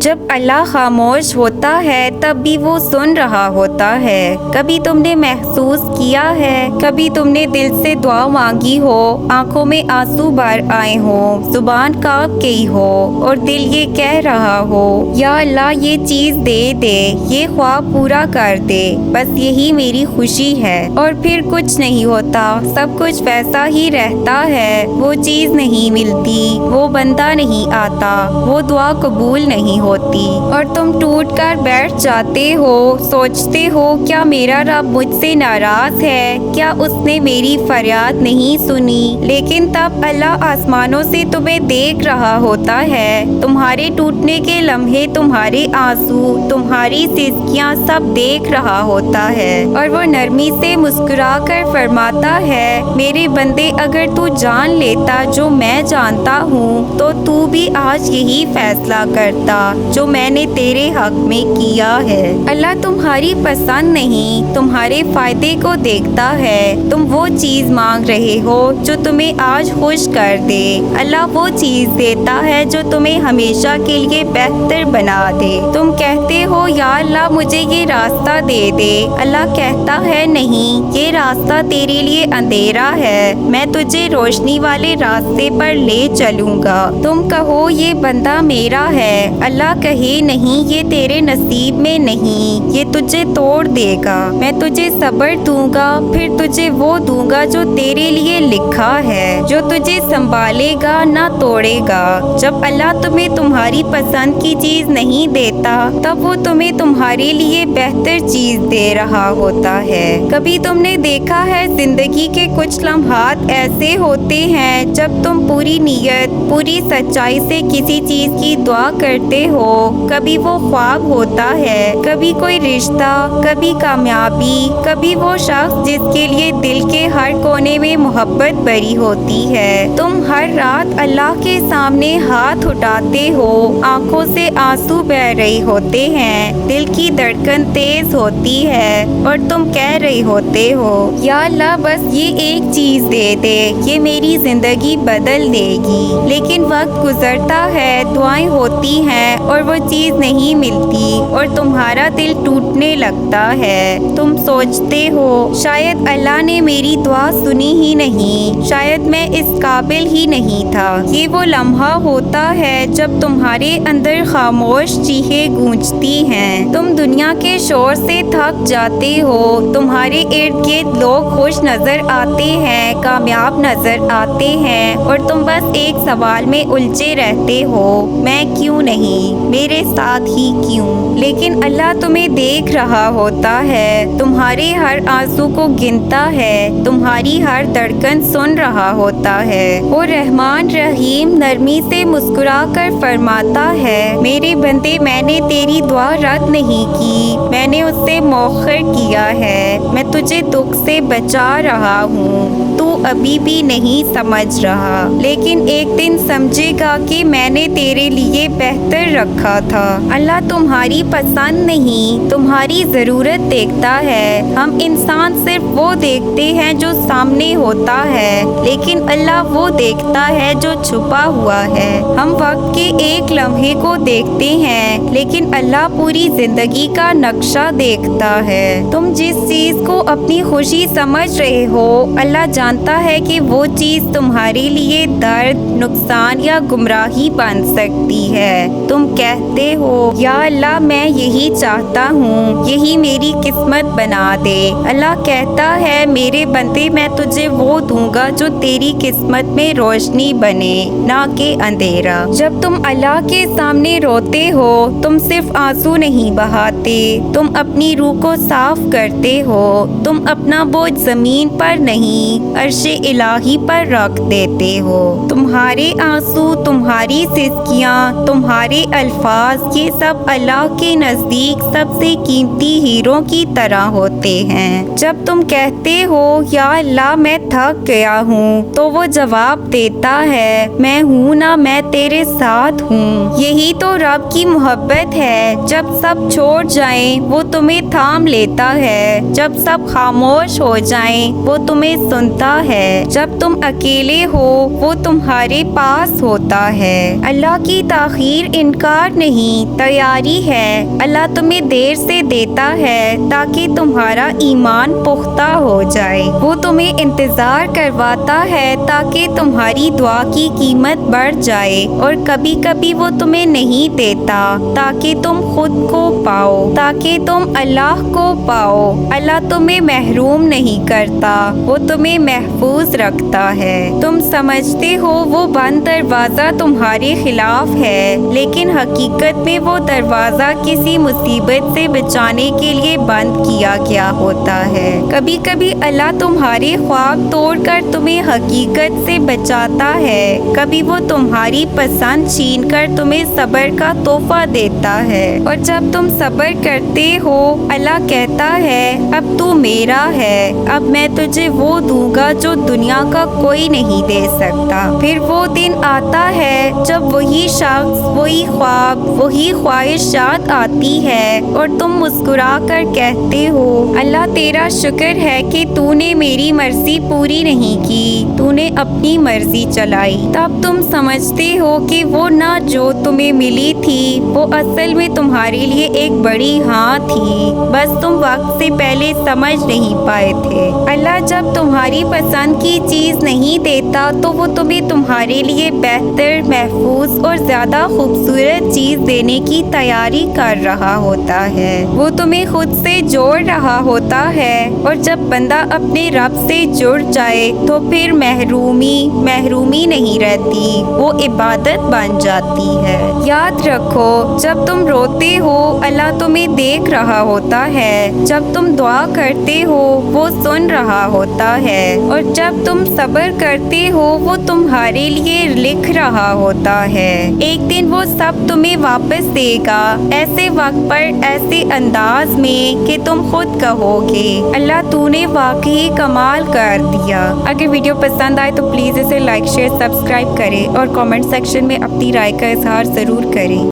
جب اللہ خاموش ہوتا ہے تب بھی وہ سن رہا ہوتا ہے۔ کبھی تم نے محسوس کیا ہے، کبھی تم نے دل سے دعا مانگی ہو، آنکھوں میں آنسو بھر آئے ہوں، زبان کانپ گئی ہو اور دل یہ کہہ رہا ہو یا اللہ یہ چیز دے دے، یہ خواب پورا کر دے، بس یہی میری خوشی ہے، اور پھر کچھ نہیں ہوتا، سب کچھ ویسا ہی رہتا ہے، وہ چیز نہیں ملتی، وہ بندہ نہیں آتا، وہ دعا قبول نہیں ہوتی، اور تم ٹوٹ کر بیٹھ جاتے ہو، سوچتے ہو کیا میرا رب مجھ سے ناراض ہے، کیا اس نے میری فریاد نہیں سنی؟ لیکن تب اللہ آسمانوں سے تمہیں دیکھ رہا ہوتا ہے، تمہارے ٹوٹنے کے لمحے، تمہارے آنسو، تمہاری سسکیاں سب دیکھ رہا ہوتا ہے، اور وہ نرمی سے مسکرا کر فرماتا ہے میرے بندے، اگر تو جان لیتا جو میں جانتا ہوں تو بھی آج یہی فیصلہ کرتا جو میں نے تیرے حق میں کیا ہے۔ اللہ تمہاری پسند نہیں، تمہارے فائدے کو دیکھتا ہے، تم وہ چیز مانگ رہے ہو جو تمہیں آج خوش کر دے، اللہ وہ چیز دیتا ہے جو تمہیں ہمیشہ کے لیے بہتر بنا دے۔ تم کہتے ہو یا اللہ مجھے یہ راستہ دے دے، اللہ کہتا ہے نہیں، یہ راستہ تیرے لیے اندھیرا ہے، میں تجھے روشنی والے راستے پر لے چلوں گا۔ تم کہو یہ بندہ میرا ہے، اللہ کہے نہیں، یہ تیرے نصیب میں نہیں، یہ تجھے توڑ دے گا، میں تجھے صبر دوں گا، پھر تجھے وہ دوں گا جو تیرے لیے لکھا ہے، جو تجھے سنبھالے گا نہ توڑے گا۔ جب اللہ تمہیں تمہاری پسند کی چیز نہیں دیتا تب وہ تمہیں تمہارے لیے بہتر چیز دے رہا ہوتا ہے۔ کبھی تم نے دیکھا ہے زندگی کے کچھ لمحات ایسے ہوتے ہیں جب تم پوری نیت، پوری سچائی سے کسی چیز کی دعا کرتے ہو، کبھی وہ خواب ہوتا ہے، کبھی کوئی رشتہ، کبھی کامیابی، کبھی وہ شخص جس کے لیے دل کے ہر کونے میں محبت بھری ہوتی ہے۔ تم ہر رات اللہ کے سامنے ہاتھ اٹھاتے ہو، آنکھوں سے آنسو بہہ رہے ہوتے ہیں، دل کی دھڑکن تیز ہوتی ہے، اور تم کہہ رہے ہوتے ہو یا اللہ بس یہ ایک چیز دے دے، یہ میری زندگی بدل دے گی۔ لیکن وقت گزرتا ہے، دعائیں ہوتی ہیں اور وہ چیز نہیں ملتی، اور تمہارا دل ٹوٹنے لگتا ہے۔ تم سوچتے ہو شاید اللہ نے میری دعا سنی ہی نہیں، شاید میں اس قابل ہی نہیں تھا۔ یہ وہ لمحہ ہوتا ہے جب تمہارے اندر خاموش چیخیں گونجتی ہیں، تم دنیا کے شور سے تھک جاتے ہو، تمہارے ارد گرد لوگ خوش نظر آتے ہیں، کامیاب نظر آتے ہیں، اور تم بس ایک سوال میں الجھے رہتے ہو، میں کیوں نہیں، میرے ساتھ ہی کیوں؟ لیکن اللہ تمہیں دیکھ رہا ہوتا ہے، تمہارے ہر آنسو کو گنتا ہے، تمہاری ہر دھڑکن سن رہا ہوتا ہے۔ وہ رحمان رحیم نرمی سے مسکرا کر فرماتا ہے میرے بندے، میں نے تیری دعا رد نہیں کی، میں نے اس سے مؤخر کیا ہے، میں تجھے دکھ سے بچا رہا ہوں، تو ابھی بھی نہیں سمجھ رہا، لیکن ایک دن سمجھے گا کہ میں نے تیرے لیے بہتر رکھا تھا۔ اللہ تمہاری پسند نہیں، تمہاری ضرورت دیکھتا ہے۔ ہم انسان صرف وہ دیکھتے ہیں جو سامنے ہوتا ہے، لیکن اللہ وہ دیکھتا ہے جو چھپا ہوا ہے۔ ہم وقت کے ایک لمحے کو دیکھتے ہیں، لیکن اللہ پوری زندگی کا نقشہ دیکھتا ہے۔ تم جس چیز کو اپنی خوشی سمجھ رہے ہو، اللہ جانتا ہے کہ وہ چیز تمہارے لیے درد، نقصان یا گمراہی بن سکتی ہے۔ تم کہتے ہو یا اللہ میں یہی چاہتا ہوں، یہی میری قسمت بنا دے۔ اللہ کہتا ہے میرے بندے، میں تجھے وہ دوں گا جو تیری قسمت میں روشنی بنے، نہ کہ اندھیرا۔ جب تم اللہ کے سامنے روتے ہو، تم صرف آنسو نہیں بہاتے، تم اپنی روح کو صاف کرتے ہو، تم اپنا بوجھ زمین پر نہیں، عرش الہی پر رکھ دیتے ہو۔ تمہارے آنسو، تمہاری سسکیاں، تمہارے الفاظ، یہ سب اللہ کے نزدیک سب سے قیمتی ہیروں کی طرح ہوتے ہیں۔ جب تم کہتے ہو یا اللہ میں تھک گیا ہوں، تو وہ جواب دیتا ہے میں ہوں نا، میں تیرے ساتھ ہوں۔ یہی تو رب کی محبت ہے، جب سب چھوڑ جائیں وہ تمہیں تھام لیتا ہے، جب سب خاموش ہو جائیں وہ تمہیں سنتا ہے۔ ہے. جب تم اکیلے ہو وہ تمہارے پاس ہوتا ہے. اللہ کی تاخیر انکار نہیں تیاری ہے. اللہ تمہیں دیر سے دیتا ہے تاکہ تمہارا ایمان پختہ ہو جائے. وہ تمہیں انتظار کرواتا ہے تاکہ تمہاری دعا کی قیمت بڑھ جائے. اور کبھی کبھی وہ تمہیں نہیں دیتا تاکہ تم خود کو پاؤ، تاکہ تم اللہ کو پاؤ. اللہ تمہیں محروم نہیں کرتا، وہ تمہیں محفوظ رکھتا ہے. تم سمجھتے ہو وہ بند دروازہ تمہارے خلاف ہے، لیکن حقیقت میں وہ دروازہ کسی مصیبت سے بچانے کے لیے بند کیا گیا ہوتا ہے. کبھی کبھی اللہ تمہارے خواب توڑ کر تمہیں حقیقت سے بچاتا ہے. کبھی وہ تمہاری پسند چھین کر تمہیں صبر کا تحفہ دیتا ہے. اور جب تم صبر کرتے ہو اللہ کہتا ہے اب تو میرا ہے، اب میں تجھے وہ دوں گا جو دنیا کا کوئی نہیں دے سکتا. پھر وہ دن آتا ہے جب وہی شخص، وہی خواب، وہی خواہشات آتی ہے اور تم مسکرا کر کہتے ہو اللہ تیرا شکر ہے کہ تو نے میری مرضی پوری نہیں کی، تو نے اپنی مرضی چلائی. تب تم سمجھتے ہو کہ وہ نہ جو تمہیں ملی تھی وہ اصل میں تمہارے لیے ایک بڑی ہاں تھی، بس تم وقت سے پہلے سمجھ نہیں پائے تھے. اللہ جب تمہاری پسند کی چیز نہیں دیتا تو وہ تمہیں تمہارے لیے بہتر، محفوظ اور زیادہ خوبصورت چیز دینے کی تیاری کر رہا ہوتا ہے. وہ تمہیں خود سے جوڑ رہا ہوتا ہے. اور جب بندہ اپنے رب سے جڑ جائے تو پھر محرومی نہیں رہتی، وہ عبادت بن جاتی ہے. یاد رکھو جب تم روتے ہو اللہ تمہیں دیکھ رہا ہوتا ہے، جب تم دعا کرتے ہو وہ سن رہا ہوتا ہے، اور جب تم صبر کرتے ہو وہ تمہارے لیے لکھ رہا ہوتا ہے. ایک دن وہ سب تمہیں واپس دے گا، ایسے وقت پر، ایسے انداز میں کہ تم خود کہو گے اللہ تو نے واقعی کمال کر دیا. اگر ویڈیو پسند آئے تو پلیز اسے لائک، شیئر، سبسکرائب کریں اور کامنٹ سیکشن میں اپنی رائے کا اظہار ضرور کریں.